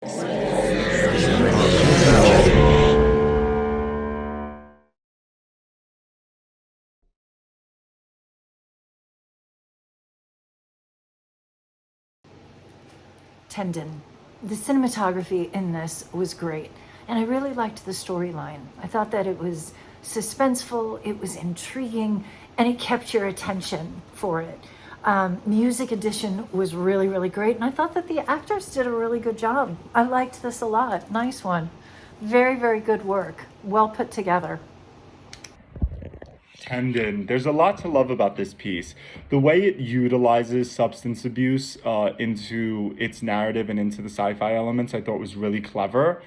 Tendon. The cinematography in this was great, and I really liked the storyline. I thought that it was suspenseful, it was intriguing, and it kept your attention for it. Music addition was really, really great, and I thought that the actors did a really good job. I liked this a lot. Nice one. Very, very good work. Well put together. Tendon. There's a lot to love about this piece. The way it utilizes substance abuse into its narrative and into the sci-fi elements, I thought was really clever.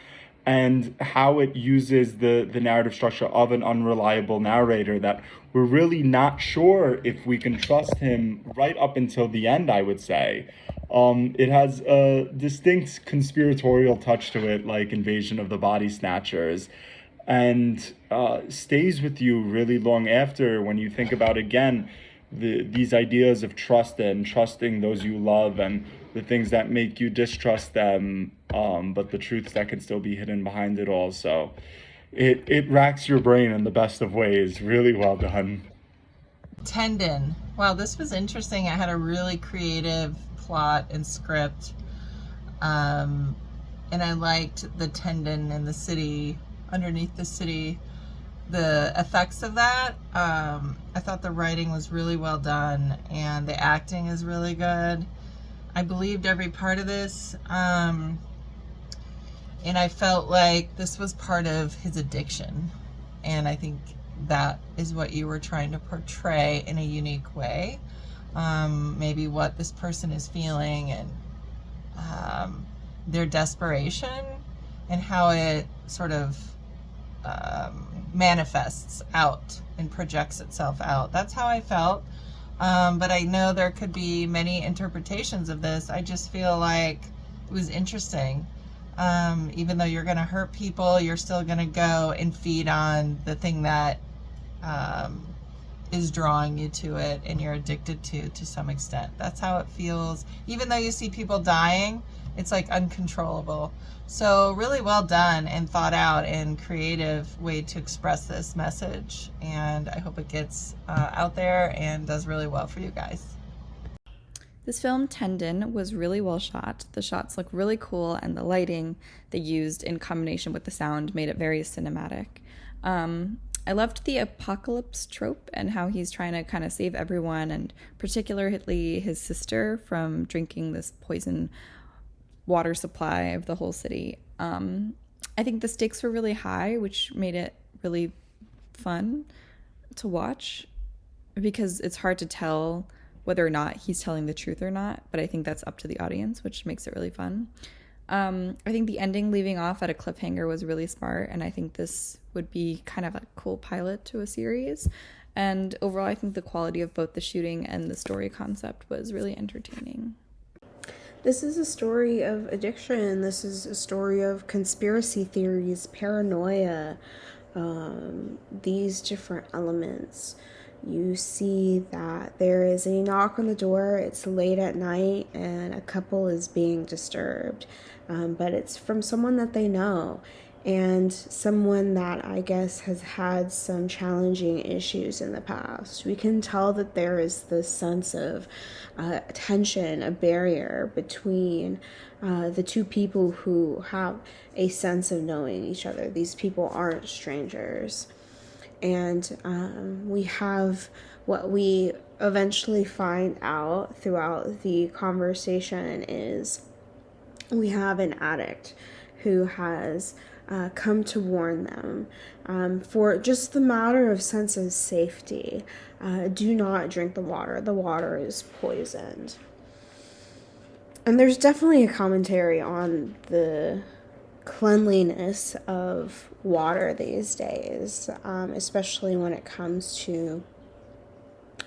And how it uses the narrative structure of an unreliable narrator that we're really not sure if we can trust him right up until the end, I would say. It has a distinct conspiratorial touch to it, like Invasion of the Body Snatchers, and stays with you really long after when you think about again these ideas of trust and trusting those you love and the things that make you distrust them, but the truths that can still be hidden behind it all. So it racks your brain in the best of ways. Really well done. Tendon. Wow, this was interesting. I had a really creative plot and script, and I liked the tendon in the city, underneath the city, the effects of that. I thought the writing was really well done and the acting is really good. I believed every part of this, and I felt like this was part of his addiction, and I think that is what you were trying to portray in a unique way. Maybe what this person is feeling and their desperation and how it sort of manifests out and projects itself out. That's how I felt. But I know there could be many interpretations of this. I just feel like it was interesting. Even though you're going to hurt people, you're still going to go and feed on the thing that is drawing you to it and you're addicted to some extent. That's how it feels. Even though you see people dying, it's like uncontrollable. So really well done and thought out and creative way to express this message. And I hope it gets out there and does really well for you guys. This film, Tendon, was really well shot. The shots look really cool, and the lighting they used in combination with the sound made it very cinematic. I loved the apocalypse trope and how he's trying to kind of save everyone, and particularly his sister from drinking this poison water supply of the whole city. I think the stakes were really high, which made it really fun to watch because it's hard to tell whether or not he's telling the truth or not, but I think that's up to the audience, which makes it really fun. I think the ending leaving off at a cliffhanger was really smart, and I think this would be kind of a cool pilot to a series. And overall, I think the quality of both the shooting and the story concept was really entertaining. This is a story of addiction. This is a story of conspiracy theories, paranoia, these different elements. You see that there is a knock on the door, it's late at night, and a couple is being disturbed. But it's from someone that they know, and someone that I guess has had some challenging issues in the past. We can tell that there is this sense of tension, a barrier between the two people who have a sense of knowing each other. These people aren't strangers. And we have what we eventually find out throughout the conversation is we have an addict who has come to warn them for just the matter of sense of safety. Do not drink the water. The water is poisoned. And there's definitely a commentary on the cleanliness of water these days, especially when it comes to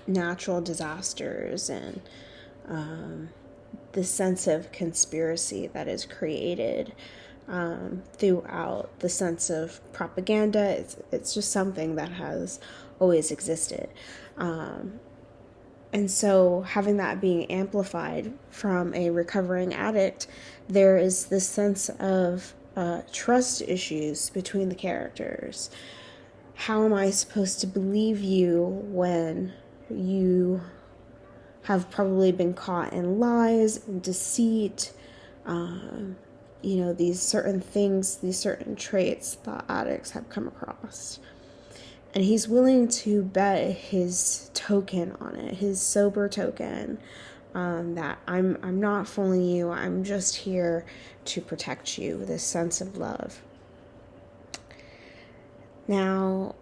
natural disasters and the sense of conspiracy that is created throughout the sense of propaganda. It's just something that has always existed. And so, having that being amplified from a recovering addict, there is this sense of trust issues between the characters. How am I supposed to believe you when you have probably been caught in lies and deceit? These certain things, these certain traits that addicts have come across. And he's willing to bet his token on it, his sober token, that I'm not fooling you, I'm just here to protect you, this sense of love. Now,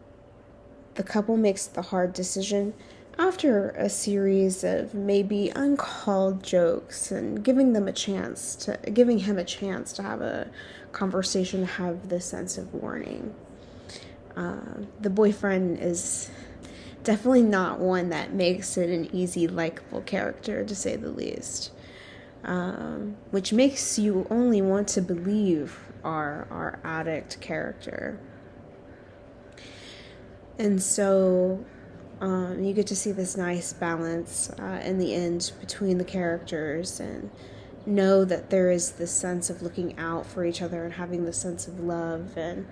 the couple makes the hard decision after a series of maybe uncalled jokes and giving him a chance to have a conversation, have this sense of warning. The boyfriend is definitely not one that makes it an easy, likable character, to say the least, which makes you only want to believe our addict character. And so you get to see this nice balance in the end between the characters, and know that there is this sense of looking out for each other and having this sense of love, and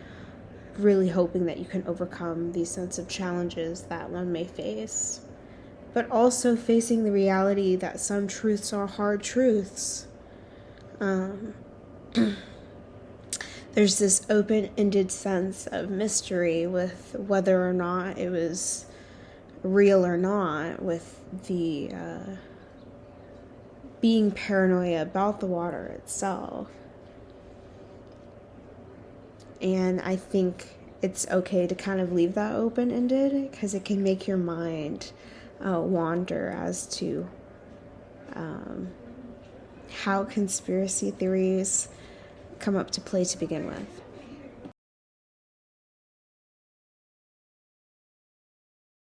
really hoping that you can overcome these sense of challenges that one may face, but also facing the reality that some truths are hard truths. There's this open-ended sense of mystery with whether or not it was real or not, with the being paranoia about the water itself. And I think it's okay to kind of leave that open-ended, because it can make your mind wander as to how conspiracy theories come up to play to begin with.